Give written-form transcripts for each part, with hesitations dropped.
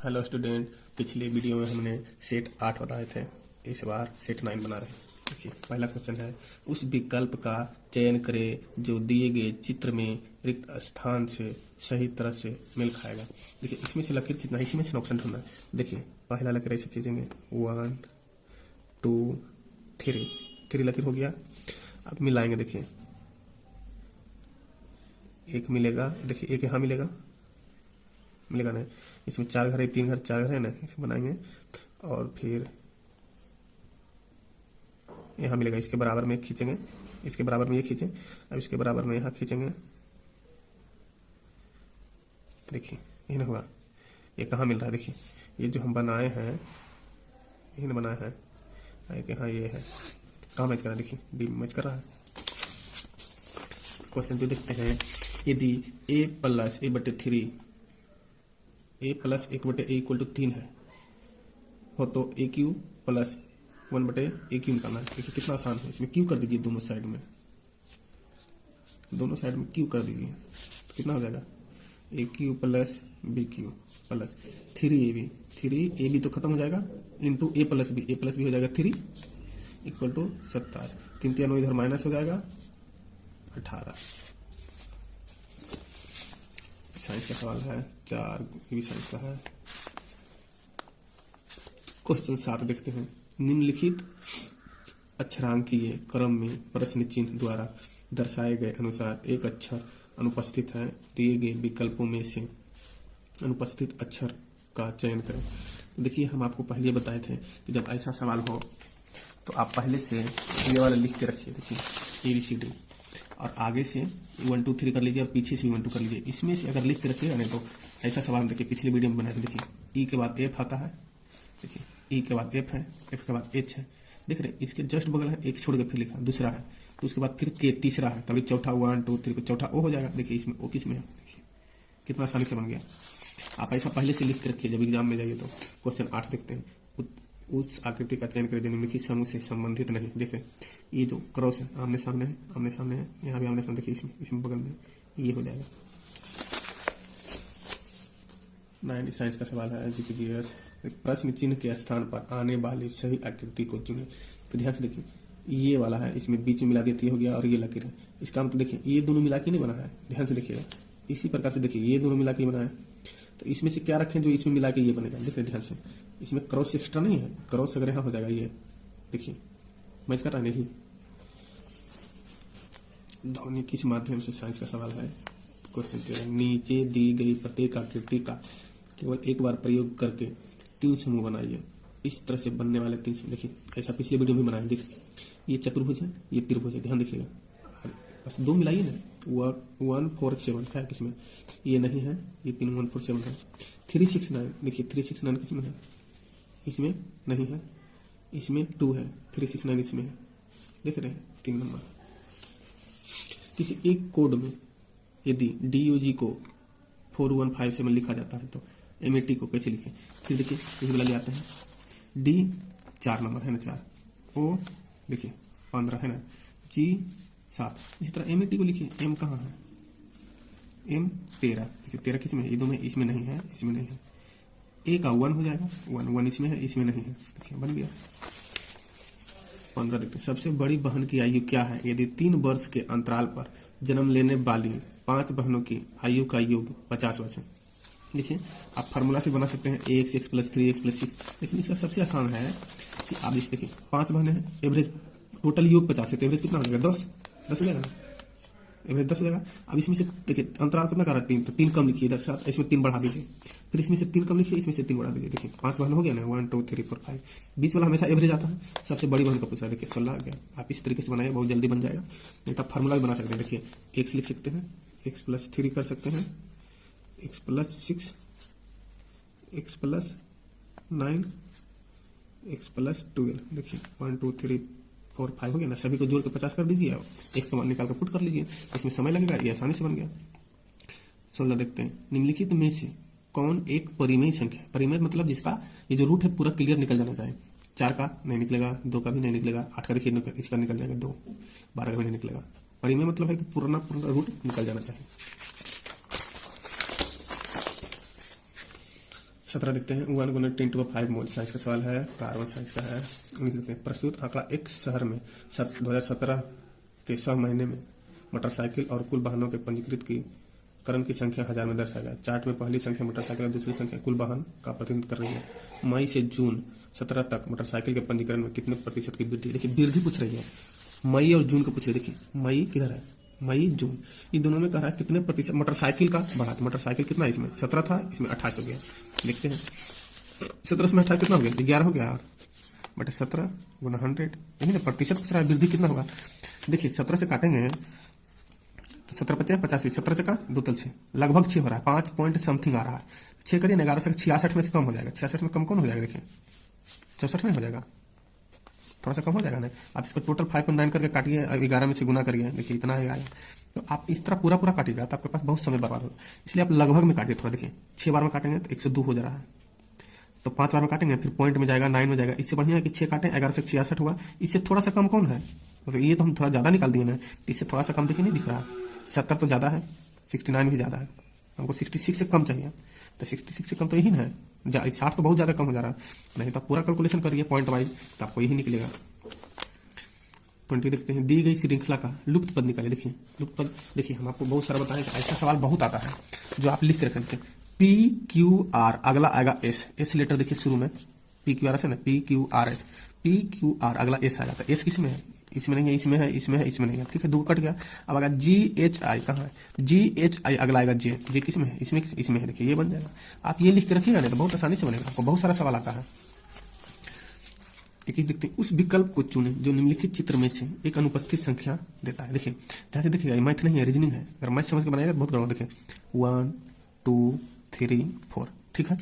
Hello student, पिछले video में हमने सेट 8 बताए थे। इस बार सेट 9 बना रहे हैं। देखिए पहला क्वेश्चन है, उस विकल्प का चयन करें जो दिए गए चित्र में रिक्त स्थान से सही तरह से मेल खाएगा। देखिए इसमें से लकीर खींचना है, इसमें से ऑप्शन ढूंढना है। देखिए पहला लकीर ऐसे खींचेंगे 1 2 3 लकीर हो गया। अब मिलाएंगे। देखिए एक मिलेगा, देखिए एक यहाँ मिलेगा नहीं, इसमें 4 घर है, 3 घर 4 घर है ना, इसे बनाएंगे और फिर यहाँ मिलेगा। इसके बराबर में खींचेंगे, इसके बराबर में ये खींचें, अब इसके बराबर में यहाँ खींचेंगे। देखिए ये ना हुआ, ये कहाँ मिल रहा है। देखिए ये जो हम बनाए हैं, यही ना बनाया है, यहाँ ये है, कहाँ मैच कर रहा है। देखिए डी मैच कर रहा है। क्वेश्चन तो देखते हैं, यदि a प्लस a बटे 3 a प्लस 1 बटे a इक्वल टू 3 है हो तो a क्यू प्लस 1 बटे a क्यू निकालना है। देखिए कितना आसान है। इसमें क्यू कर दीजिए, दोनों साइड में क्यू कर दीजिए तो कितना हो जाएगा, a Q plus b Q plus 3ab तो खत्म हो जाएगा, इंटू a प्लस b हो जाएगा 3 इक्वल टू 27। 3 3 इधर माइनस हो जाएगा 18। साइंस का सवाल है 4, ये भी साइंस का है। क्वेश्चन 7 देखते हैं, निम्नलिखित अक्षरांकीय क्रम में प्रश्न चिन्ह द्वारा दर्शाए गए अनुसार एक अक्षर अनुपस्थित है, दिए गए विकल्पों में से अनुपस्थित अक्षर का चयन करें। देखिए हम आपको पहले बताए थे कि जब ऐसा सवाल हो तो आप पहले से ये वाला लिख के रखिए। देखिए ABCD और आगे से 1 2 3 कर लीजिए और पीछे से 1 2 कर लीजिए। इसमें से अगर लिख के रखिएगा नहीं तो ऐसा सवाल देखिए पिछले वीडियो में बनाया था। देखिए E के बाद F आता है, देखिए E के बाद F है, F के बाद H है, देख रहे इसके जस्ट बगल है, एक छोड़ के फिर लिखा दूसरा है, तो उसके बाद फिर K तीसरा है, तभी चौथा 1 2 3 चौथा O हो जाएगा। देखिए इसमें O किस में है, देखिए कितना आसानी से बन गया। आप ऐसा पहले से लिख के रखिए, जब एग्जाम में जाइए तो। क्वेश्चन 8 देखते हैं, उस आकृति का चयन करें जो निम्नलिखित समूह से संबंधित नहीं। देखें ये जो क्रॉस है आमने सामने है, यहाँ भी आमने सामने, देखिए इसमें बगल में ये हो जाएगा। 9 साइंस का सवाल है, जीपीजीएस प्रश्न चिन्ह के स्थान पर आने वाली सही आकृति को चुने। तो ध्यान से देखिए ये वाला है, इसमें बीच में मिला देती हो गया और ये लकीर है, इसका मतलब देखिए ये दोनों मिला के नहीं बना है। ध्यान से देखिएगा, इसी प्रकार से देखिए ये दोनों मिला के बना है, तो इसमें से क्या रखें जो इसमें मिला के ये बनेगा। देखिए ध्यान से, इसमें क्रॉस एक्स्ट्रा नहीं है, क्रॉस अगर यहाँ हो जाएगा ये, देखिए मैच कर रहा है नहीं। ध्वनि किस माध्यम से, साइंस का सवाल है। क्वेश्चन के नीचे दी गई प्रत्येक आकृति का केवल एक बार प्रयोग करके 3 समूह बनाइए। इस तरह से बनने वाले 3 समूह, देखिए ऐसा पिछले वीडियो में बनाया। देखिए ये चतुर्भुज है, ये त्रिभुज है, ध्यान देखिएगा। बस 2 मिलाइए ना, 1 4 7 है किसमें, ये नहीं है, ये 3 1 4 7 है। 3 6 9, देखिए 3 6 9 किसमें है, इसमें नहीं है, इसमें 2 है, 3 6 9 इसमें है, देख रहे हैं 3 नंबर। किसी एक कोड में यदि DOG को 4157 लिखा जाता है तो MAT को कैसे लिखें। फिर देखिए इस वाला ले आते हैं, D 4 नंबर है ना, 4, O देखिए 15 है ना, G 7। इसी तरह MAT को लिखिए, M कहाँ है, M 13, देखिए 13 किसमें है, ये दो में, इसमें नहीं है, इसमें नहीं है। A का 1 हो जाएगा, 1 इसमें है, इसमें नहीं है, देखिए बन गया। 15 देखते हैं, सबसे बड़ी बहन की आयु क्या है यदि 3 वर्ष के अंतराल पर जन्म लेने वाली 5 बहनों की आयु का योग 50 वर्ष है। देखिए आप फार्मूला से बना सकते हैं x प्लस 3x प्लस 6, लेकिन इसका सबसे आसान है कि आप इस देखिए 5 बहनें हैं, एवरेज टोटल योग 50 है, तो एवरेज कितना हो जाएगा, 10 हो जाएगा ना, एवरेज 10 हो जाएगा। अब इसमें से देखिए अंतराल कितना कर रहा है, 3, तो 3 कम लिखिए इधर साथ, इसमें 3 बढ़ा दीजिए, फिर इसमें से 3 कम लिखिए, इसमें से 3 बढ़ा दीजिए। देखिए 5 बहन हो गया ना, 1 2 3 4 5, बीच वाला हमेशा एवरेज आता है। सबसे बड़ी बहन का पूछा है, देखिए 16 आ गया। आप इस तरीके से बनाइए, बहुत जल्दी बन जाएगा। नहीं तो आप फार्मूला भी बना सकते हैं। देखिए x लिख सकते हैं, x प्लस 3 कर सकते हैं, x plus 6, x plus 9, x plus 12। देखिए 1 2 3 4 5 हो गया ना, सभी को जोड़ के 50 कर दीजिए, एक का मान निकाल कर पुट कर लीजिए, इसमें समय लगेगा, ये आसानी से बन गया। 16 देखते हैं, निम्नलिखित में से कौन एक परिमेय संख्या है। परिमेय मतलब जिसका ये जो रूट है पूरा क्लियर निकल जाना चाहिए। 4 का नहीं निकलेगा, 2 का भी नहीं निकलेगा, 8 का देखिए इसका निकल जाएगा 2, 12 का भी नहीं निकलेगा। परिमेय मतलब है कि पूरा रूट निकल जाना चाहिए। 17 देखते हैं 1 गुना 10⁵ मोल साइंस का सवाल है, कार्बन साइंस का है। 19 देखते हैं प्रस्तुत आंकड़ा एक शहर में 2017 के 100 महीने में मोटरसाइकिल और कुल वाहनों के पंजीकृत की करण की संख्या 1000 में दर्शाया गया। चार्ट में पहली संख्या मोटरसाइकिल और दूसरी संख्या कुल वाहन का प्रतिनिधित्व कर रही है। मई से जून 17 तक मोटरसाइकिल के पंजीकरण में कितने प्रतिशत की वृद्धि? देखिए वृद्धि पूछ रही है, मई और जून को पूछ रही है। देखिए मई किधर है, मई जून, ये दोनों में कह रहा है कितने प्रतिशत मोटरसाइकिल का बढ़ा। तो मोटरसाइकिल कितना है, इसमें 17 था, इसमें 28 हो गया। देखते हैं 17 में 28 कितना हो गया, 11 हो गया, बटे 17 गुना 100, यही ना प्रतिशत पूछ रहा है, वृद्धि कितना होगा। देखिए 17 से काटेंगे तो 17 × 50 85, 17 से का 2 तल 6, लगभग 6 हो रहा है, 5 पॉइंट समथिंग आ रहा है। 6 करिए ना, 11 से 66 में से कम हो जाएगा। 66 में कम कौन हो जाएगा, देखिए 64 में हो जाएगा, थोड़ा सा कम हो जाएगा ना। आप इसको टोटल 5.9 करके काटिए, 11 में से गुना करिए, देखिए इतना आएगा। तो आप इस तरह पूरा पूरा काटिएगा तो आपके पास बहुत समय बर्बाद होगा, इसलिए आप लगभग में काटिए। थोड़ा देखिए 6 बार में काटेंगे तो 102 हो जा रहा है, तो 5 बार में काटेंगे फिर पॉइंट में जाएगा, 9 में जाएगा। इससे बढ़िया है कि 6 काटें, 11 से 66 हुआ। इससे थोड़ा सा कम कौन है, मतलब ये तो हम थोड़ा ज़्यादा निकाल दिए ना, इससे थोड़ा सा कम देखिए नहीं दिख रहा है। 70 तो ज़्यादा है, 69 भी ज़्यादा है, हमको 66 से कम चाहिए। तो 66 से कम तो यही ना है, 60 तो बहुत ज़्यादा कम हो जा रहा है। नहीं तो आप पूरा कैलकुलेशन करिए पॉइंट वाइज, तो आपको यही निकलेगा। 20 देखते हैं, दी गई श्रृंखला का लुप्त पद निकालिए। देखिए लुप्त पद, देखिए हम आपको बहुत सारा बताएं, ऐसा सवाल बहुत आता है जो आप लिख के रखें। PQR, अगला आएगा एस लेटर देखिए शुरू में, PQR से ना, PQRS, PQR अगला एस आएगा। तो एस किस में है, इसमें नहीं है, इसमें है, इसमें है, इसमें नहीं है, ठीक है, 2 कट गया। अब आएगा GHI, कहाँ है GHI, अगला आएगा जे किस में है, इसमें है, देखिए ये बन जाएगा। आप ये लिख के रखिएगा नहीं तो बहुत आसानी से बनेगा, आपको बहुत सारा सवाल आता है। 21 देखते हैं, उस विकल्प को चुने जो निम्नलिखित चित्र में से एक अनुपस्थित संख्या देता है। देखिए ध्यान से देखिएगा, ये मैथ नहीं है, रीजनिंग है। अगर मैथ समझ के बनाएगा तो बहुत गड़बड़। देखिए 1 2 3 4, ठीक है।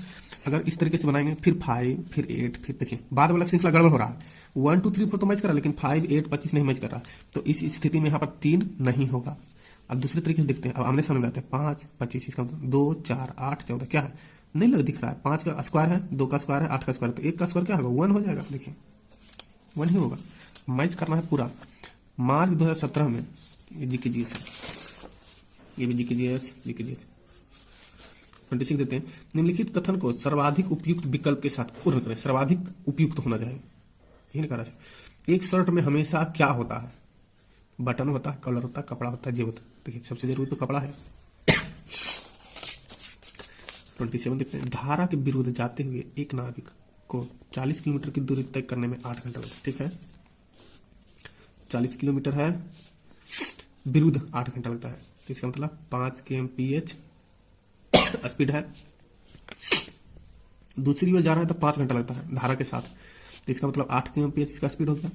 अगर इस तरीके से बनाएंगे फिर 5 फिर 8 फिर, देखिए बाद वाला श्रृंखला गड़बड़ हो रहा है। 1 2 3 4 तो मैच कर रहा है, लेकिन 5 8 25 नहीं मैच कर रहा। तो इस स्थिति में यहाँ पर 3 नहीं होगा। अब दूसरे तरीके से देखते हैं, अब आमने सामने लाते हैं। 5 25, इसका मतलब 2 4 8 14, क्या है नहीं लग दिख रहा है। 5 का स्क्वायर है, 2 का स्क्वायर है, 8 का स्क्वायर, तो 1 का स्क्वायर क्या होगा, 1 हो जाएगा। देखिए 1 ही होगा, मैच करना है पूरा। मार्च 2017 में ये जीके जीएस है, ये भी जीके जीएस। 26 देते हैं, निम्नलिखित कथन को सर्वाधिक उपयुक्त विकल्प के साथ पूर्ण करें। सर्वाधिक उपयुक्त होना चाहिए, यही नहीं कहा जाए। एक शर्ट में हमेशा क्या होता है, बटन होता है, कलर होता है, कपड़ा होता है, जेब होता है। देखिए सबसे जरूरी तो कपड़ा है। 27 देखते हैं, धारा के विरुद्ध जाते हुए एक नाविक को 40 किलोमीटर की दूरी तय करने में 8 घंटा लगता है, ठीक है। 40 किलोमीटर है, विरुद्ध 8 घंटा लगता है, तो इसका मतलब 5 kmph स्पीड है। दूसरी ओर जा रहा है तो 5 घंटा लगता है धारा के साथ, तो इसका मतलब 8 kmph इसका स्पीड हो गया।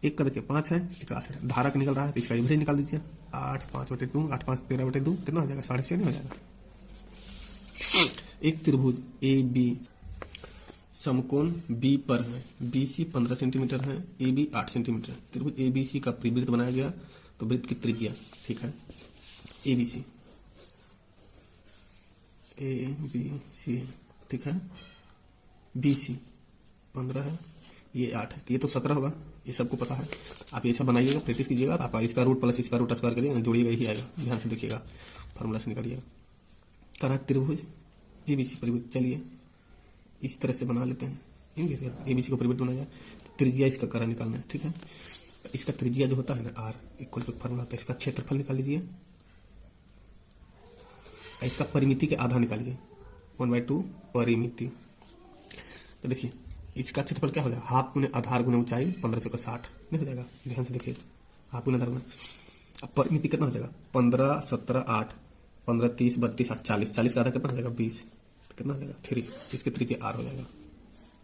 एक का देखिए 5 है, एक 8 है, धारा का निकल रहा है तो इसका एवरेज निकाल दीजिए। 8 5/2, 8 5 13/2, कितना हो जाएगा, 6.5 नहीं हो जाएगा। एक त्रिभुज AB समकोण B पर है, BC 15 सेंटीमीटर है, AB 8 सेंटीमीटर है। त्रिभुज ABC का परिवृत्त बनाया गया, तो वृत्त की त्रिज्या, ठीक है, ABC ठीक है, BC 15 है, ये 8 है, तो ये तो 17 होगा, ये सबको पता है। आप ये सब बनाइएगा, प्रैक्टिस कीजिएगा, तो आप इसका रूट प्लस इसका रूट स्क्वायर करिएगा, जोड़िएगा, यही आएगा। ध्यान से देखिएगा, फार्मूला से निकालिएगा। करा त्रिभुज ABC परिवृत्त, चलिए इस तरह से बना लेते हैं। ABC को परिवृत्त बनाया जाए तो त्रिज्या इसका करा निकालना है, ठीक है। तो इसका त्रिज्या जो होता है ना R इक्वल टू फार्मूला होता है, इसका क्षेत्रफल निकाल लीजिए, इसका परिमिति के आधा निकालिए, 1/2 परिमिति। तो देखिए इसका क्षेत्रफल क्या हो जाएगा, हाफ गुने आधार गुने ऊंचाई, 15 का 60 नहीं हो जाएगा। ध्यान से देखिए, हाफ गुने आधार गुने, अब परिमिति कितना हो जाएगा, 15 17 8 15 30 32 8 40, 40 का आधा कितना हो जाएगा, 20, तो कितना हो जाएगा 3, इसके त्रिज्या R हो जाएगा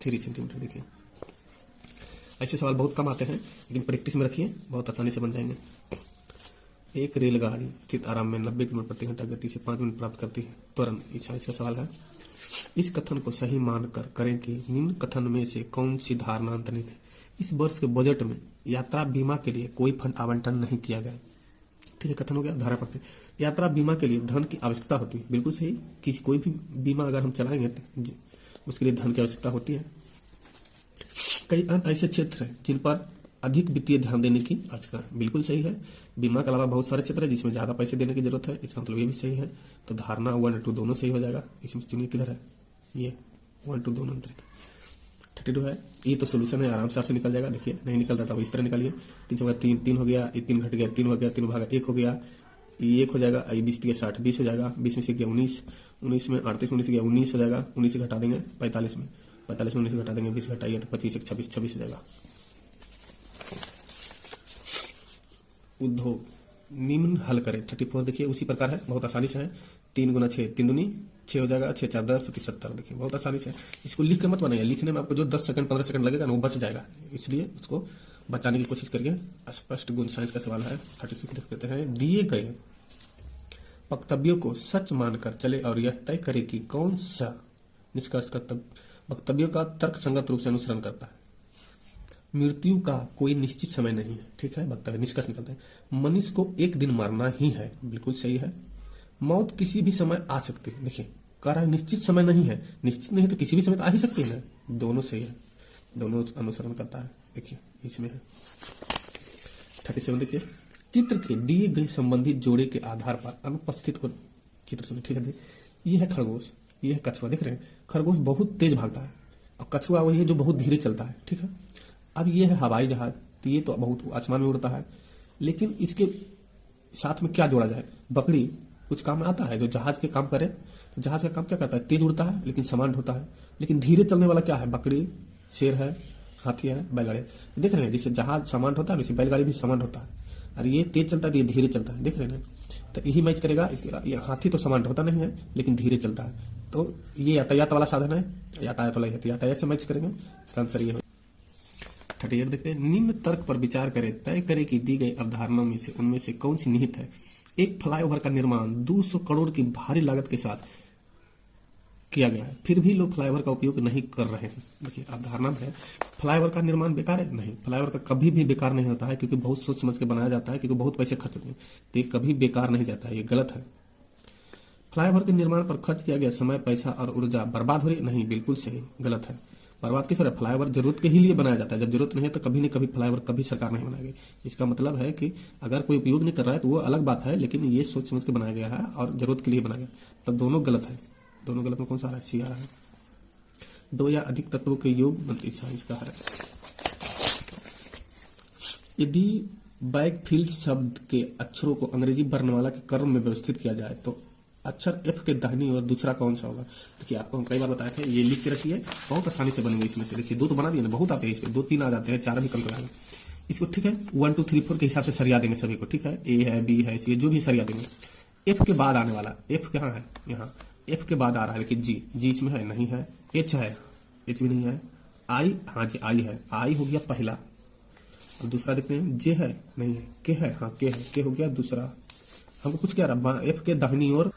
3 सेंटीमीटर। देखिए ऐसे सवाल बहुत कम आते हैं, लेकिन प्रैक्टिस में रखिए, बहुत आसानी से बन जाएंगे। एक रेलगाड़ी स्थित आराम में 90 किलोमीटर प्रति घंटा गति से 5 मिनट प्राप्त करती है त्वरण, इसका सवाल है। इस कथन को सही मानकर करें कि निम्न कथन में से कौन सी धारणा अंतर्निहित है। इस वर्ष के बजट में यात्रा बीमा के लिए कोई फंड आवंटन नहीं किया गया, ठीक है, कथन हो गया। धारा पढ़ते, यात्रा बीमा के लिए धन की आवश्यकता होती है, बिल्कुल सही। किसी कोई भी बीमा अगर हम चलाएंगे तो उसके लिए धन की आवश्यकता होती है। कई अन्य ऐसे क्षेत्र हैं जिन पर अधिक वित्तीय ध्यान देने की आवश्यकता है, बिल्कुल सही है। बीमा के अलावा बहुत सारे क्षेत्र है जिसमें ज्यादा पैसे देने की जरूरत है, इसका मतलब ये भी सही है। तो धारणा 1 और 2 दोनों सही हो जाएगा। इसमें चुनिए किधर है, ये 1 2 दोनों अंतरित 32 है। ये तो सोल्यूशन है, आराम से आपसे निकल जाएगा। देखिए नहीं निकल रहा था, इस तरह निकालिए। 3 होगा 3, 3 हो गया, ये 3 घट गया, 3 हो गया, 3 भागा 1 हो गया, ये 1 हो जाएगा, ये 20 के 60 20 हो जाएगा, 20 में से गया 19, 19 में 38 19 से गया 19 हो जाएगा, 19 से घटा देंगे 45 में, 45 में 19 से घटा देंगे 20 घटाइए तो 25 26 26 हो जाएगा। उद्योग निम्न हल करें। 34 देखिए उसी प्रकार है, बहुत आसानी से है। 3 गुना 6 3 दूनी 6 हो जाएगा, 6 4 10 70। देखिए बहुत आसानी से है। इसको लिख के मत बनाइए, लिखने में आपको जो 10 सेकंड 15 सेकंड लगेगा ना वो बच जाएगा, इसलिए उसको बचाने की कोशिश करिए। स्पष्ट गुण साइंस का सवाल है। 36 लिख देते हैं। दिए गए वक्तव्यों को सच मानकर चले और यह तय करे कि कौन सा निष्कर्ष वक्तव्यों का तर्क संगत रूप से अनुसरण करता है। मृत्यु का कोई निश्चित समय नहीं है, ठीक है। वक्तव्य निष्कर्ष निकलते हैं। मनुष्य को एक दिन मरना ही है, बिल्कुल सही है। मौत किसी भी समय आ सकती है। देखिए कह रहा है निश्चित समय नहीं है, निश्चित नहीं तो किसी भी समय तो आ ही सकती है ना, दोनों सही है, दोनों अनुसरण करता है। देखिए इसमें है। 37 देखिए, चित्र के दिए गए संबंधित जोड़े के आधार पर अनुपस्थित को चित्र सुनिए, ठीक है। ये है खरगोश, ये है कछुआ। देख रहे हैं खरगोश बहुत तेज भागता है और कछुआ वही है जो बहुत धीरे चलता है, ठीक है। अब ये है हवाई जहाज, तो ये तो बहुत आसमान में उड़ता है, लेकिन इसके साथ में क्या जोड़ा जाए। बकरी कुछ काम आता है जो जहाज के काम करे, तो जहाज का काम क्या करता है, तेज उड़ता है लेकिन सामान ढोता है। लेकिन धीरे चलने वाला क्या है, बकरी, शेर है, हाथी है, बैलगाड़ी। देख रहे हैं जैसे जहाज सामान ढोता है वैसे बैलगाड़ी भी सामान ढोता है, और ये तेज चलता है तो ये धीरे चलता है। देख रहे हैं तो यही मैच करेगा। इसके ये हाथी तो सामान ढोता नहीं है लेकिन धीरे चलता है, तो ये यातायात वाला साधन है, यातायात वाला यातायात से मैच करेंगे। इसका आंसर ये हो। 38 देखते हैं। निम्न तर्क पर विचार करें, तय करें कि दी गई अवधारणा में से उनमें से कौन सी निहित है। एक फ्लाईओवर का निर्माण 200 करोड़ की भारी लागत के साथ किया गया है, फिर भी लोग फ्लाईओवर का उपयोग नहीं कर रहे हैं। देखिए अवधारणा है फ्लाईओवर का निर्माण बेकार है, नहीं, फ्लाईओवर का कभी भी बेकार नहीं होता है, क्योंकि बहुत सोच समझ के बनाया जाता है, क्योंकि बहुत पैसे खर्च होते हैं, तो ये कभी बेकार नहीं जाता है, ये गलत है। फ्लाईओवर के निर्माण पर खर्च किया गया समय, पैसा और ऊर्जा बर्बाद हो रही, नहीं, बिल्कुल सही, गलत है। बर्बाद किस तरह, फ्लाईओवर जरूरत के ही लिए बनाया जाता है, जब जरूरत नहीं है तो कभी न कभी फ्लाईओवर कभी सरकार नहीं बनाएगी। इसका मतलब है कि अगर कोई उपयोग नहीं कर रहा है तो वो अलग बात है, लेकिन ये सोच समझ के बनाया गया है और जरूरत के लिए बनाया गया, तब दोनों गलत है। दोनों गलत में कौन सा आ रहा है, सी आ रहा है। 2 या अधिक तत्वों के योग मंत्री साइंस का है। यदि बैकफील्ड शब्द के अक्षरों को अंग्रेजी वर्णमाला के क्रम में व्यवस्थित किया जाए तो अक्षर एफ के दाहिनी और दूसरा कौन सा होगा। देखिए आपको हम कई बार बताए थे, ये लिख के रखिए, बहुत आसानी से बनेंगे इसमें से। देखिए 2 तो बना दिए ना, बहुत आते हैं इसमें, 2 3 आ जाते हैं, 4 भी कम कराएंगे इसको, ठीक है। 1 2 3 4 के हिसाब से सरिया देंगे सभी को, ठीक है। ए है, बी है, सी, जो भी सरिया देंगे। एफ के बाद आने वाला, एफ कहाँ है, यहाँ एफ के बाद आ रहा है, लेकिन जी, जी इसमें है नहीं है। एच है, एच भी नहीं है। आई, हाँ जी आई है, आई हो गया पहला, और दूसरा देखते हैं जे है, नहीं है। के है, हाँ के है, के हो गया दूसरा। हमको कुछ क्या रहा, एफ के दाहिनी ओर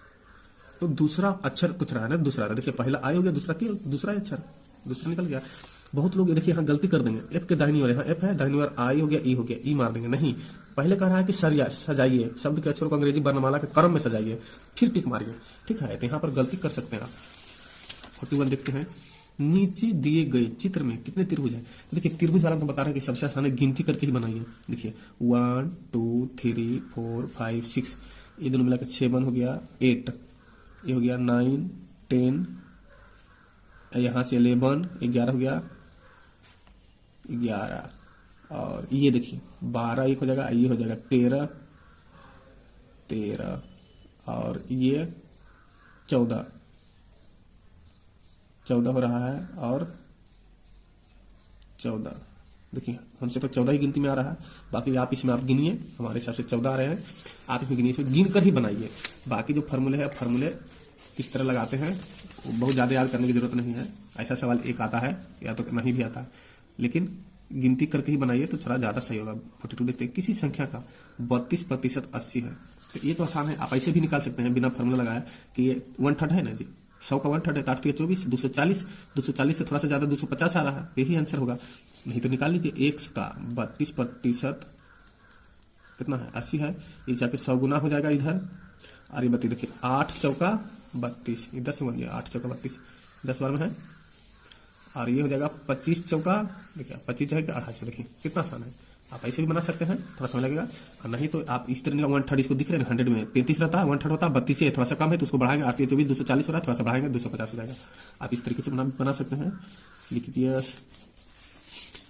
तो दूसरा अक्षर कुछ रहा है ना, दूसरा था। देखिए पहला आई हो गया, दूसरा के, दूसरा अक्षर दूसरा निकल गया। बहुत लोग देखिए यहाँ गलती कर देंगे, एफ के दाहिनी ओर, यहाँ एफ है, दाहिनी ओर आई हो गया, ई हो गया, ई मार देंगे। नहीं, पहले कह रहा है कि सजाइए, शब्द के अक्षरों को अंग्रेजी वर्णमाला के क्रम में सजाइए, फिर टिक मारिए, ठीक है। तो यहाँ पर गलती कर सकते हैं आप। 41 देखते हैं। नीचे दिए गए चित्र में कितने त्रिभुज है। देखिए त्रिभुज वाला तो बता रहे हैं कि सबसे आसान है, गिनती करके ही बनाइए। देखिए 1 2 3 4 5 6, ये दोनों मिलाकर 7 हो गया, 8 ये हो गया, 9 10, यहाँ से 11 11 हो गया, 11, और ये देखिए 12 एक हो जाएगा, ये हो जाएगा 13 13, और ये 14 14 हो रहा है, और 14। देखिए हमसे तो 14 ही गिनती में आ रहा है, बाकी आप इसमें आप गिनिए, हमारे हिसाब से 14 आ रहे हैं, आप इसमें गिनिए, इसमें गिन कर ही बनाइए। बाकी जो फार्मूले है, फार्मूले किस तरह लगाते हैं वो बहुत ज़्यादा याद करने की जरूरत नहीं है। ऐसा सवाल एक आता है या तो नहीं भी आता है, लेकिन गिनती करके ही बनाइए तो थोड़ा ज़्यादा सही होगा। 42 देखते हैं। किसी संख्या का 32% 80 है, तो ये तो आसान है, आप ऐसे भी निकाल सकते हैं बिना फार्मूला लगाया कि ये 1/3 है ना जी, 100 का 1/3 है, 8 24, 240, 240 से थोड़ा सा ज़्यादा 250 आ रहा है, यही आंसर होगा। नहीं तो निकाल लीजिए, 1 का 32% कितना है, 80 है, ये जाके 100 गुना हो जाएगा इधर, और ये बताइए देखिए 8 चौका 32, 10 बन गया, 8 चौका 32, 10 बार में है, और ये हो जाएगा 25 चौका, देखिए 25 है कि 28, देखिए कितना आसान है, आप ऐसे भी बना सकते हैं, थोड़ा समय लगेगा, और नहीं तो आप इस तरह 1/3 इसको दिख रहे हैं 100 में 33 रहता है, 1/3 होता है 32 से थोड़ा सा कम है तो उसको बढ़ाएंगे, 8 24 240 हो रहा है, थोड़ा सा बढ़ाएंगे 250 हो जाएगा। आप इस तरीके से बना सकते हैं। लिख दीजिए,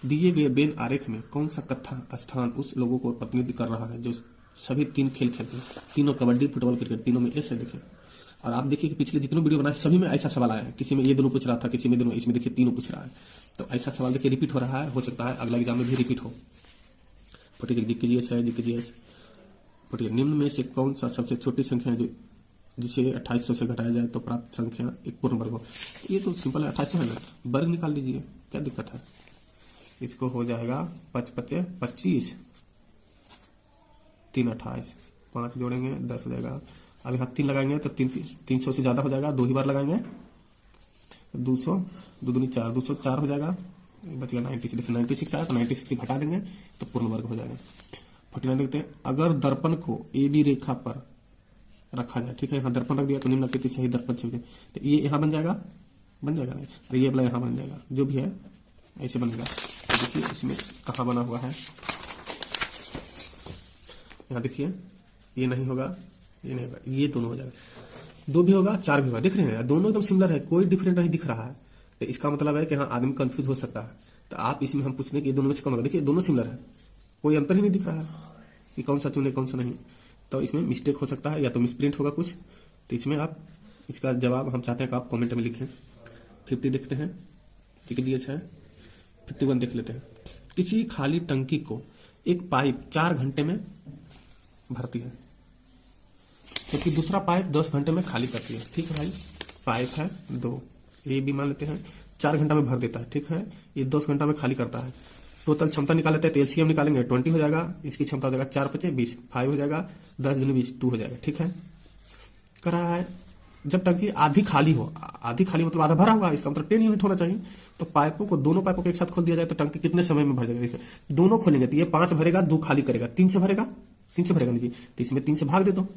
दिए गए बेन आरेख में कौन सा कथा स्थान उस लोगों को प्रतिनिधित्व कर रहा है जो सभी 3 खेल खेलते हैं, तीनों कबड्डी फुटबॉल क्रिकेट, तीनों में ऐसे देखें। और आप देखिए कि पिछले जितने वीडियो बनाए सभी में ऐसा सवाल आया है, किसी में ये दोनों पूछ रहा था, किसी में दोनों, इसमें देखिए तीनों पूछ रहा है। तो ऐसा सवाल देखिए रिपीट हो रहा है, हो सकता है अगला एग्जाम में भी रिपीट हो। फटिक फटिक निम्न में से कौन सा सबसे छोटी संख्या है जो जिसे 2800 से घटाया जाए तो प्राप्त संख्या एक पूर्ण वर्ग हो। ये तो सिंपल है, 2800 है ना, वर्ग निकाल लीजिए, क्या दिक्कत है। इसको हो जाएगा 5 × 25, 3 × 28, 5 जोड़ेंगे 10 हो जाएगा। अब यहाँ 3 लगाएंगे तो 300 से ज्यादा हो जाएगा, 2 ही बार लगाएंगे, 200, 2 दूनी 4, 204 हो जाएगा, बच गया 96। देखिए 96 आया तो 96 से घटा देंगे तो पूर्ण वर्ग हो जाएगा। 49 देखते हैं, अगर दर्पण को ए बी रेखा पर रखा जाए, ठीक है, यहाँ दर्पण रख दिया तो निम्नलिखित सही दर्पण छवि, तो ये यहाँ बन जाएगा नहीं, और ये वाला यहाँ बन जाएगा, जो भी है ऐसे बनेगा। देखिए इसमें कहाँ बना हुआ है, यहाँ देखिए, ये नहीं होगा, ये नहीं होगा, ये दोनों हो जाएगा, 2 भी होगा 4 भी होगा, दिख रहे हैं दोनों एकदम सिमिलर है, कोई डिफरेंट नहीं दिख रहा है। तो इसका मतलब है कि हाँ आदमी कंफ्यूज हो सकता है। तो आप इसमें हम पूछने कि दोनों में से कौन होगा, देखिए दोनों सिमिलर है, कोई अंतर ही नहीं दिख रहा है कि कौन सा चुने कौन सा नहीं। तो इसमें मिस्टेक हो सकता है या तो मिसप्रिंट होगा कुछ। तो इसमें आप इसका जवाब हम चाहते हैं कि आप कमेंट में लिखें। 50 देखते हैं, ठीक है, 51 देख लेते हैं। किसी खाली टंकी को एक पाइप 4 घंटे में भरती है, जबकि दूसरा पाइप 10 घंटे में खाली करती है। ठीक है भाई, पाइप है 2, ये भी मान लेते हैं 4 घंटा में भर देता है, ठीक है, ये 10 घंटा में खाली करता है। टोटल क्षमता निकाल लेते हैं, तो एलसीएम निकालेंगे 20 हो जाएगा, इसकी क्षमता हो जाएगा 4 × 5 = 20, 5 हो जाएगा, 10 × 20 2 हो जाएगा। ठीक है, कर रहा है जब टंकी आधी खाली हो, आधी खाली मतलब आधा भरा हुआ, इसका मतलब 10 यूनिट होना चाहिए। तो पाइपों को, दोनों पाइपों को एक साथ खोल दिया जाए तो टंकी कितने समय में भर जाएगा। देखिए दोनों खोलेंगे तो ये 5 भरेगा, 2 खाली करेगा, 3 से भरेगा, 3 से भरेगा नहीं जी, तो इसमें 3 से भाग दे दो,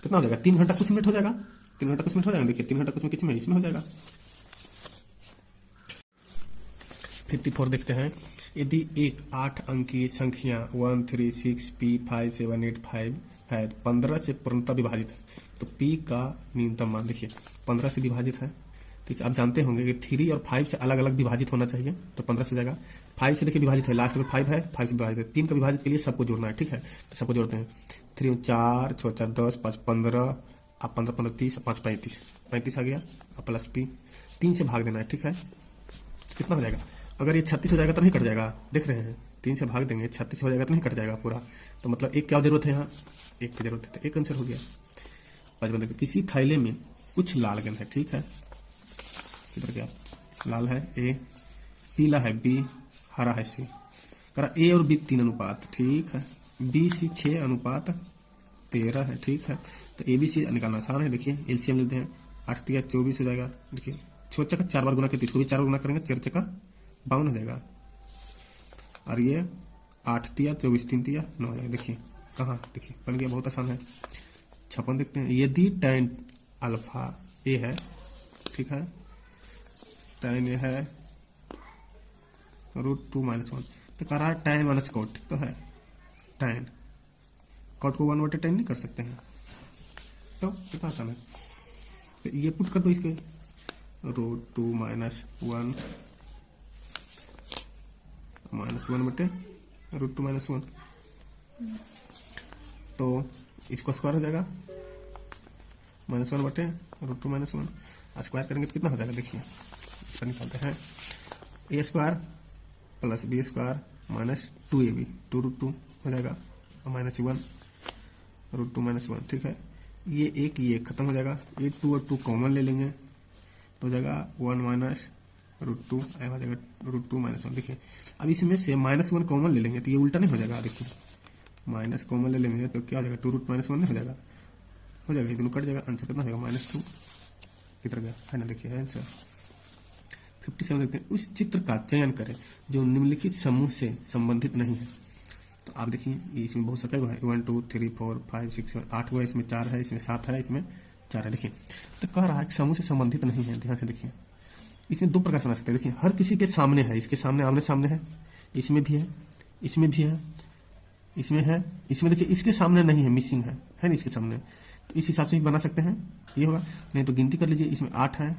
कितना हो जाएगा, 3 घंटा कुछ मिनट हो जाएगा, 3 घंटा कुछ मिनट हो जाएगा। देखिए 3 घंटा कुछ मिनट इसमें हो जाएगा। 54 देखते हैं, यदि एक 8 अंकीय संख्या 136P5785 है, 15 से पूर्णतः विभाजित है, तो P का न्यूनतम मान देखिए 15 से विभाजित है। तो आप जानते होंगे कि 3 और 5 से अलग अलग विभाजित होना चाहिए, तो 15 से हो जाएगा। 5 से देखिए विभाजित है, लास्ट में 5 है, 5 से विभाजित है। 3 का विभाजित के लिए सबको जोड़ना है, ठीक है, तो सबको जोड़ते हैं। 3 4 6 4 10 5 15, अब 15 15 30, 5 35 आ गया, अब प्लस P 3 से भाग देना है, ठीक है, कितना हो जाएगा। अगर ये 36 हो जाएगा तो नहीं कट जाएगा, देख रहे हैं 3 से भाग देंगे, 36 हो जाएगा तो नहीं कट जाएगा पूरा। तो मतलब एक क्या जरूरत है, यहाँ 1 की जरूरत है, तो 1 आंसर हो गया। 55 किसी थैले में कुछ लाल गेंद है, ठीक है, किधर गया, लाल है A, पीला है B, हरा है C, करा A और B 3 अनुपात, ठीक है, BC 6 अनुपात 13 है, ठीक है। तो ABC निकालना आसान है, देखिए एलसीएम लेते हैं, 8 × 24 हो जाएगा। देखिए 6 चक्का 4 बार गुना करके इसको भी 4 बार गुना करेंगे, 4 चक्का 52 हो जाएगा, और ये 8 × 24 3 × 9 हो जाएगा। देखिए कहाँ, देखिए बन गया, बहुत आसान है। 56 देखते हैं, यदि tan अल्फा A है, ठीक है, tan A है √2 - 1, तो कह रहा है tan - cot, तो है tan cot को 1/10 नहीं कर सकते हैं, तो कितना आसान है। तो ये पुट कर दो इसके, √2 - 1 -1/√2 - 1, तो इसको स्क्वायर हो जाएगा, -1/√2 - 1, स्क्वायर करेंगे तो कितना हो जाएगा, देखिए इसका निकालते हैं, A² + B² - 2AB 2√2 हो जाएगा, -1 √2 - 1, ठीक है। ये एक खत्म हो जाएगा, ये 2 और 2 कॉमन ले लेंगे तो हो जाएगा 1 - √2, हो जाएगा √2 - 1। देखिए अब इसमें से -1 कॉमन ले लेंगे तो ये उल्टा नहीं हो जाएगा, देखिए माइनस कॉमन ले लेंगे तो क्या हो जाएगा, 2√1 - 1 नहीं हो जाएगा, ये दोनों कट जाएगा, आंसर कितना होगा, -2 कितना गया है ना, देखिए है आंसर। 57 देखते हैं, उस चित्र का चयन करें जो निम्नलिखित समूह से संबंधित नहीं है। तो आप देखिए इसमें बहुत सारे है, 1 2 3 4 5 6 7 8 हुआ, इसमें 4 है, इसमें 7 है, इसमें 4 है। देखिए तो कह रहा है समूह से संबंधित नहीं है, ध्यान से देखिए। इसमें 2 प्रकार से बना सकते हैं, देखिए हर किसी के सामने है, इसके सामने आमने सामने है, इसमें भी है, इसमें भी है, इसमें है, इसमें देखिए इसके सामने नहीं है, मिसिंग है ना इसके सामने, तो इस हिसाब से भी बना सकते हैं, ये होगा। नहीं तो गिनती कर लीजिए, इसमें 8 है,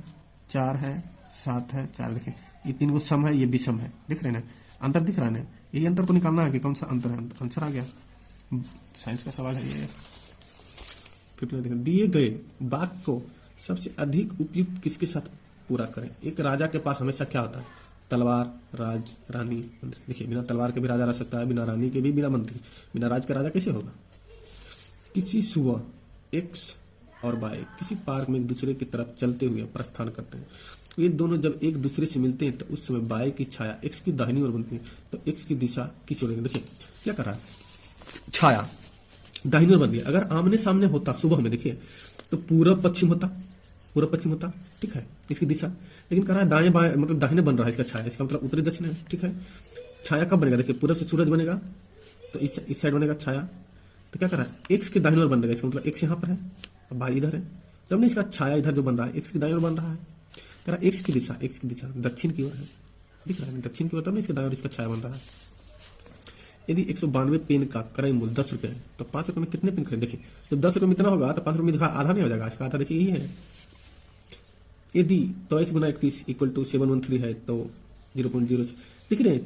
4 है, 7 है, 4 देखिए ये 3 को सम है, ये भी सम है, दिख रहे हैं ना, अंतर दिख रहा है ना, यही अंतर तो निकालना है कि कौन सा अंतर है, आंसर आ गया। साइंस का सवाल है ये। फिर देखिए दिए गए वाक्य को सबसे अधिक उपयुक्त किसके साथ पूरा करें। एक राजा के पास हमेशा क्या होता है, तलवार, राज, रानी, मंत्री। देखिए बिना तलवार के भी राजा रह सकता है, बिना रानी के भी, बिना मंत्री, बिना राज का राजा कैसे होगा। किसी सुबह एक्स और वाई किसी पार्क में एक दूसरे की तरफ चलते हुए प्रस्थान करते हैं। ये दोनों जब एक दूसरे से मिलते हैं तो उस समय वाई की छाया एक्स की दाहिनी ओर बनती है, तो एक्स की दिशा किस ओर। देखिए क्या कर रहा है, छाया दाहिनी ओर बन गया। अगर आमने सामने होता सुबह में देखिए तो पूरब पश्चिम होता, पूरब पश्चिम होता, ठीक है, इसकी दिशा। लेकिन कह रहा है दाएं बाएं, मतलब दाहिने बन रहा है इसका छाया, इसका मतलब उत्तरी दक्षिण है, ठीक है। छाया कब बनेगा, देखिए पूरब से सूरज बनेगा तो इस साइड बनेगा छाया, तो क्या कर रहा है एक्स के दाहिनी ओर बन रहा है, इसका मतलब एक्स यहाँ पर है और वाई इधर है, तब नहीं इसका छाया इधर जो बन रहा है एक्स की दाईं ओर बन रहा है। कह रहा है एक्स की दिशा दक्षिण की ओर है, दिख रहा है दक्षिण की ओर, तब नहीं इसके दाईं ओर इसका छाया बन रहा है। यदि 192 पेन का क्रय मूल्य 10 रुपये है तो 5 रुपये में कितने पेन खरीद। देखिए जब 10 रुपये में इतना होगा तो 5 रुपये में आधा नहीं हो जाएगा, इसका आधा देखिए यही है। यदि तो h गुना 31 इक्वल टू 713 है तो 0.0 दिख रहे हैं,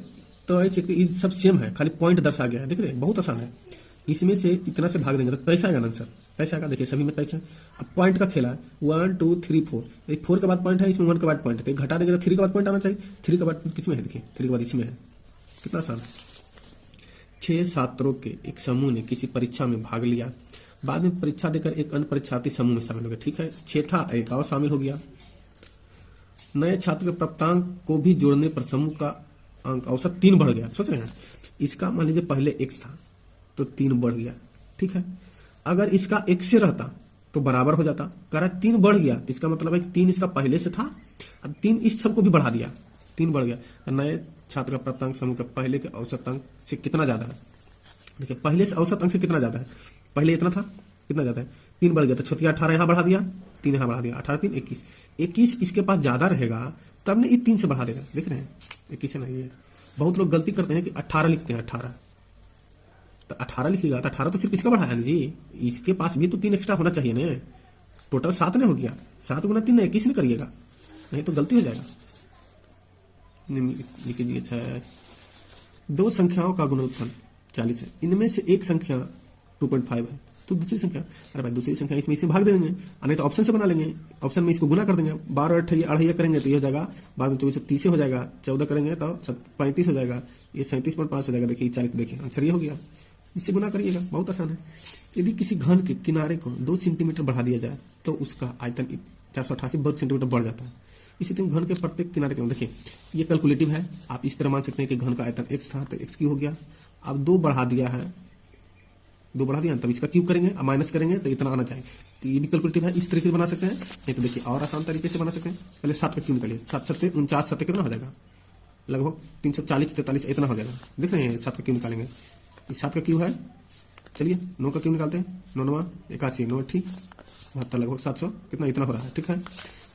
तो h सब सेम है, खाली पॉइंट दर्शा गया है, दिख रहे हैं, बहुत आसान है। इसमें से इतना से भाग देंगे तो पैसा आएगा ना आंसर, पैसा आएगा। देखिए सभी में पैसा। अब पॉइंट का खेला है 1 2 3 4, 4 के बाद पॉइंट है, इसमें 1 के बाद पॉइंट है, घटा देंगे तो 3 के बाद पॉइंट आना चाहिए, 3 के बाद किसमें है, देखिए 3 के बाद इसमें है, कितना आसान है। 6 छात्रों के एक समूह ने किसी परीक्षा में भाग लिया, बाद में परीक्षा देकर एक अन्य परीक्षार्थी समूह में शामिल हो गया, ठीक है, 6 था एक और शामिल हो गया। नए छात्र के प्राप्तांक को भी जोड़ने पर समूह का अंक औसत 3 बढ़ गया। सोच रहे हैं, इसका मान लीजिए पहले x था तो 3 बढ़ गया, ठीक है। अगर इसका x से रहता तो बराबर हो जाता, कह रहा 3 बढ़ गया तो इसका मतलब है कि 3 इसका पहले से था, अब 3 इस सबको भी बढ़ा दिया, 3 बढ़ गया। नए छात्र का प्राप्तांक समूह के पहले के औसत अंक से कितना ज्यादा है। देखिए पहले से औसत अंक से कितना ज्यादा है, पहले इतना था, कितना ज्यादा है 3 बढ़ गया, तो छोटिया 18 यहाँ बढ़ा दिया, 3 यहाँ बढ़ा दिया, 18 3 21, 21 इसके पास ज्यादा रहेगा तब ने 3 से बढ़ा देगा, देख रहे हैं 21 है ना। ये बहुत लोग गलती करते हैं कि 18 लिखते हैं, 18 तो 18 लिखिएगा तो 18 तो सिर्फ इसका बढ़ा है ना जी, इसके पास भी तो 3 एक्स्ट्रा होना चाहिए ना, टोटल 7 ने हो गया, 7 गुना 3 21 ने करिएगा, नहीं तो गलती हो जाएगा। लिखिए अच्छा है, 2 संख्याओं का गुणनफल 40 है, इनमें से एक संख्या 2.5 है तो दूसरी संख्या, अरे भाई दूसरी संख्या इसमें इसे भाग देंगे, नहीं तो ऑप्शन से बना लेंगे, ऑप्शन में इसको गुना कर देंगे, 12 अढ़ाई करेंगे तो ये हो जाएगा, बाद में 24 30 हो जाएगा, 14 करेंगे तो 35 हो जाएगा, ये 37.5 हो जाएगा, देखिए 40, देखिए आंसर ये हो गया, इससे गुना करिएगा, बहुत आसान है। यदि किसी घन के किनारे को 2 सेंटीमीटर बढ़ा दिया जाए तो उसका आयतन 488 सेंटीमीटर बढ़ जाता है। इसी तरह घन के प्रत्येक किनारे को, देखिए ये कैलकुलेटिव है, आप इस तरह मान सकते हैं कि घन का आयतन x था तो x क्यू हो गया, अब 2 बढ़ा दिया है, 2 बढ़ा दिया तब इसका क्यूब करेंगे, अब माइनस करेंगे तो इतना आना चाहिए, तो ये भी कैलकुलेटिव है, इस तरीके से बना सकते हैं। नहीं तो देखिए और आसान तरीके से बना सकते हैं, पहले 7 का क्यूब निकालिए, 7 7 49 7 कितना हो जाएगा, लगभग 340 43 इतना हो जाएगा, देख रहे हैं 7 का क्यूब निकालेंगे, इस 7 का क्यूब है, चलिए 9 का क्यूब निकालते हैं, 9 9 81 9 ठीक 72 लगभग 700 कितना इतना हो रहा है, ठीक है।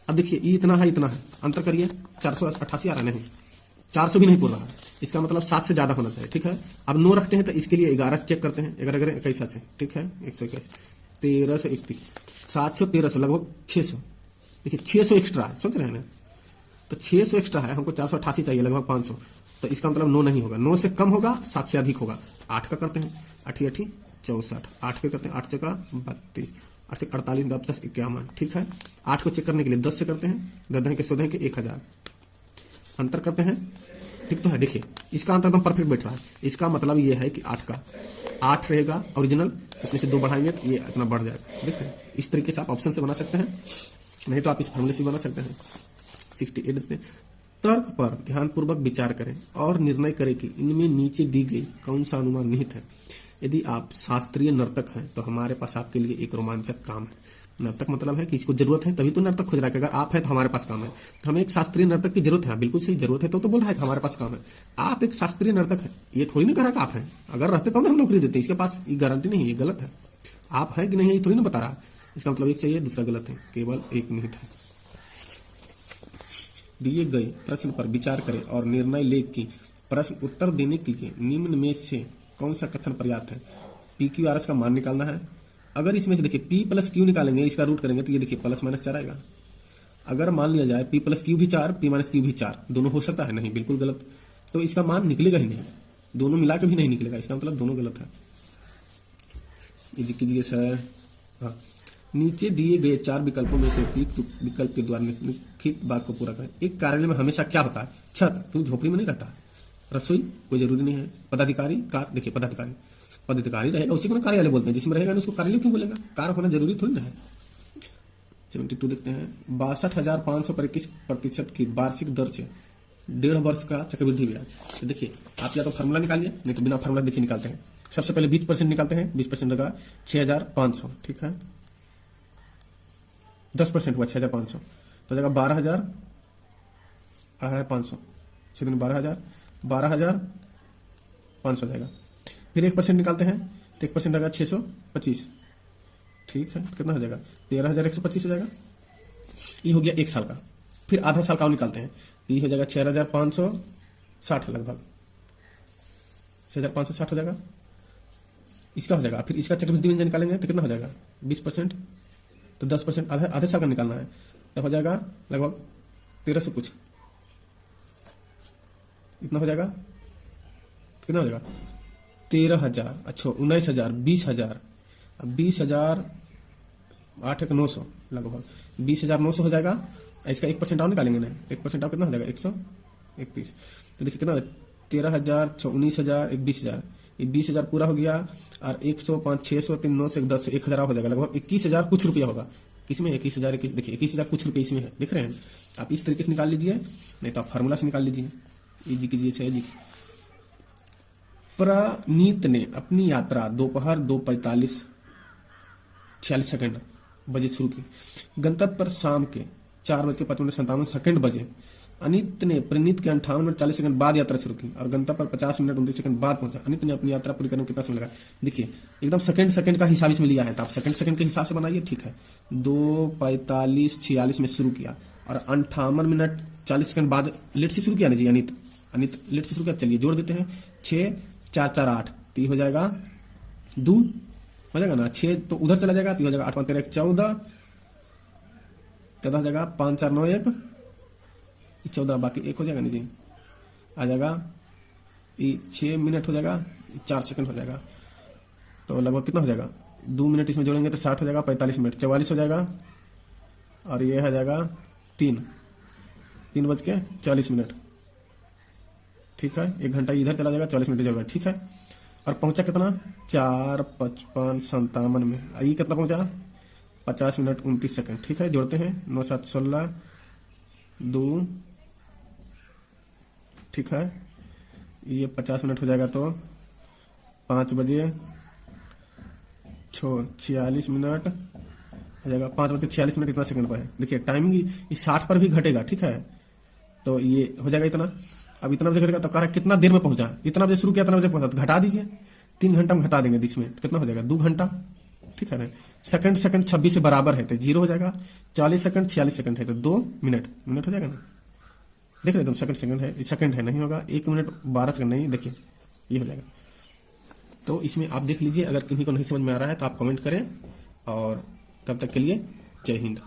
अब देखिए ये इतना है, इतना है, अंतर करिए 488 आ रहा है, नहीं 400 भी नहीं पूरा है, इसका मतलब 7 से ज्यादा होना चाहिए, ठीक है। अब 9 रखते हैं तो इसके लिए 11 चेक करते हैं, 11 11 21 7 से, ठीक है, 121 13 से 31 700 1300 लगभग 600, देखिए 600 एक्स्ट्रा है, समझ रहे हैं ना, तो 600 एक्स्ट्रा है, हमको 488 चाहिए लगभग 500, तो इसका मतलब 9 नहीं होगा, 9 से कम होगा, 7 से अधिक होगा। 8 का करते हैं, 8 8 64, 8 के करते हैं, 8 चौका 32, 8 से 48 10 51, ठीक है। 8 को चेक करने के लिए 10 से करते हैं, 10 के 14 के 1000 अंतर करते हैं, ठीक तो है। देखिए इसका अंतर एकदम परफेक्ट बैठ रहा है, इसका मतलब ये है कि 8 का 8 रहेगा ओरिजिनल, इसमें से 2 बढ़ाएंगे तो ये इतना बढ़ जाएगा, देख रहे हैं। इस तरीके से आप ऑप्शन से बना सकते हैं, नहीं तो आप इस फॉर्मूले से बना सकते हैं। 68 में तर्क पर ध्यानपूर्वक विचार करें और निर्णय करें कि इनमें नीचे दी गई कौन सा अनुमान निहित है। यदि आप शास्त्रीय नर्तक हैं तो हमारे पास आपके लिए एक रोमांचक काम है। नर्तक मतलब है कि इसको जरूरत है तभी तो नर्तक खोज रहा है, अगर आप है तो हमारे पास काम है, हमें एक शास्त्रीय नर्तक की जरूरत है, बिल्कुल सही जरूरत है तो बोल रहा है कि हमारे पास काम है। आप एक शास्त्रीय नर्तक है, ये थोड़ी ना कह रहा कि आप हैं, अगर रहते तो हम नौकरी देते, इसके पास ये गारंटी नहीं है, ये गलत है। आप है कि नहीं ये थोड़ी ना बता रहा, इसका मतलब एक चाहिए दूसरा गलत है, केवल एक निहित है। दिए गए प्रश्न पर विचार करें और निर्णय ले कि प्रश्न उत्तर देने के लिए निम्न में से कौन सा कथन पर्याप्त है? पी क्यू आर एस का मान निकालना है। अगर इसमें से देखिए पी प्लस क्यू निकालेंगे, इसका रूट करेंगे तो ये देखिए प्लस माइनस 4 आएगा। अगर मान लिया जाए पी प्लस क्यू भी 4, पी माइनस क्यू भी 4, दोनों हो सकता है? नहीं, बिल्कुल गलत। तो इसका मान निकलेगा ही नहीं, दोनों मिला के भी नहीं निकलेगा, इसका मतलब दोनों गलत है। ये कीजिए सर। हाँ, नीचे दिए गए 4 विकल्पों में से उपयुक्त विकल्प के द्वारा निम्नलिखित बात को पूरा करें। एक कार्यालय में हमेशा क्या होता है? छत, क्यों झोपड़ी में नहीं रहता। रसोई, कोई जरूरी नहीं है। पदाधिकारी, कार, देखिए पदाधिकारी रहेगा, उसी को कार्यालय बोलते हैं। जिसमें रहेगा ना उसको कार्यालय क्यों बोलेगा? कार होना जरूरी थोड़ी ना है। 72 देखते हैं। 62,500 पर 21% की वार्षिक दर से 1.5 वर्ष का चक्रवृद्धि ब्याज। तो देखिए आप या तो फार्मूला निकालिए, नहीं तो बिना फार्मूला देखिए निकालते हैं। सबसे पहले 20% निकालते हैं। 20% लगा 6,500, ठीक है। 10% हुआ 6,500, तो जाएगा 12,500, 12,500 जाएगा। फिर 1% निकालते हैं तो 1% लगा 625, ठीक है। कितना हो जाएगा? 13,125 हो जाएगा। ये हो गया 1 साल का। फिर आधा साल का और निकालते हैं तो ये हो जाएगा 6,560 लगभग, 6,560 हो जाएगा। इसका हो जाएगा। फिर इसका चक्रवृद्धि व्यंजन निकालेंगे तो कितना हो जाएगा? 20%, तो 10% आधे साल का निकालना है, तो हो जाएगा लगभग 1300 कुछ, इतना हो जाएगा। कितना हो जाएगा? 13,000, अच्छा 19,000, 20,000, अब 20,000, 8,900 लगभग 20,900 हो जाएगा। इसका 1% और निकालेंगे ना, 1% और कितना हो जाएगा? 131। तो देखिए कितना 13,000, 19,000, 20,000, ये 20,000 पूरा हो गया। और 100, 5, 600, 3, 9 से 10, 1,000 हो जाएगा। लगभग 21,000 कुछ रुपया होगा। किसमें? 21,000, देखिए 21,000 कुछ रुपये इसमें है, देख रहे हैं आप। इस तरीके से निकाल लीजिए, नहीं तो आप फार्मूला से निकाल लीजिए। इजी कीजिए, सही जी। प्रनीत ने अपनी यात्रा दोपहर 2:45 बजे शुरू की। गंतव्य पर शाम के 4:55 बजे। अनित ने प्रनीत के 58 मिनट 40 सेकंड बाद यात्रा शुरू की और गंतव्य पर 50 मिनट 29 सेकंड बाद पहुंचा। अनित ने अपनी यात्रा पूरी करने में कितना समय लगा? देखिए एकदम सेकंड का हिसाब इसमें लिया है, तो आप सेकंड के हिसाब से बनाइए, ठीक है। 2:45-46 में शुरू किया और 58 मिनट 40 सेकंड बाद लेट से शुरू किया ना जी। अनित लेट से शुरू किया। चलिए जोड़ देते हैं। 6, 4, 4, 8, तो हो जाएगा 2 हो जाएगा ना। 6 तो उधर चला जाएगा, तो हो जाएगा 8, 5, 13, 14, कितना हो जाएगा? 5, 4, 9, 1, 14, बाकी 1 हो जाएगा ना जी, आ जाएगा। ये 6 मिनट हो जाएगा, 4 सेकंड हो जाएगा, तो लगभग कितना हो जाएगा? 2 मिनट इसमें जोड़ेंगे तो 60 हो जाएगा। 45 मिनट 44 हो जाएगा। और ये हो जाएगा 3:40, ठीक है। 1 घंटा इधर चला जाएगा, 40 मिनट जाएगा, ठीक है। और पहुंचा कितना? 4:55 में। ये कितना पहुंचा? 50 मिनट 29 सेकंड, ठीक है। जोड़ते हैं 9, 7, 16, 2, ठीक है। ये 50 मिनट हो जाएगा तो 5 बजे 46 मिनट हो जाएगा। 5:46 इतना सेकंड पर है। देखिए टाइमिंग 60 पर भी घटेगा, ठीक है। तो ये हो जाएगा इतना। अब इतना बजे घटेगा तो कह रहा है कितना देर में पहुंचा? इतना बजे शुरू किया, इतना बजे पहुंचा, तो घटा दीजिए। 3 घंटा में घटा देंगे बीच में, तो कितना हो जाएगा? 2 घंटा, ठीक है ना। सेकंड 26 से बराबर है तो 0 हो जाएगा। 40 सेकंड 46 सेकंड है तो 2 मिनट हो जाएगा ना। देख रहे एकदम सेकंड है, नहीं होगा। 1 मिनट 12 सेकंड नहीं, देखिए ये हो जाएगा। तो इसमें आप देख लीजिए, अगर किसी को नहीं समझ में आ रहा है तो आप कमेंट करें। और तब तक के लिए जय हिंद।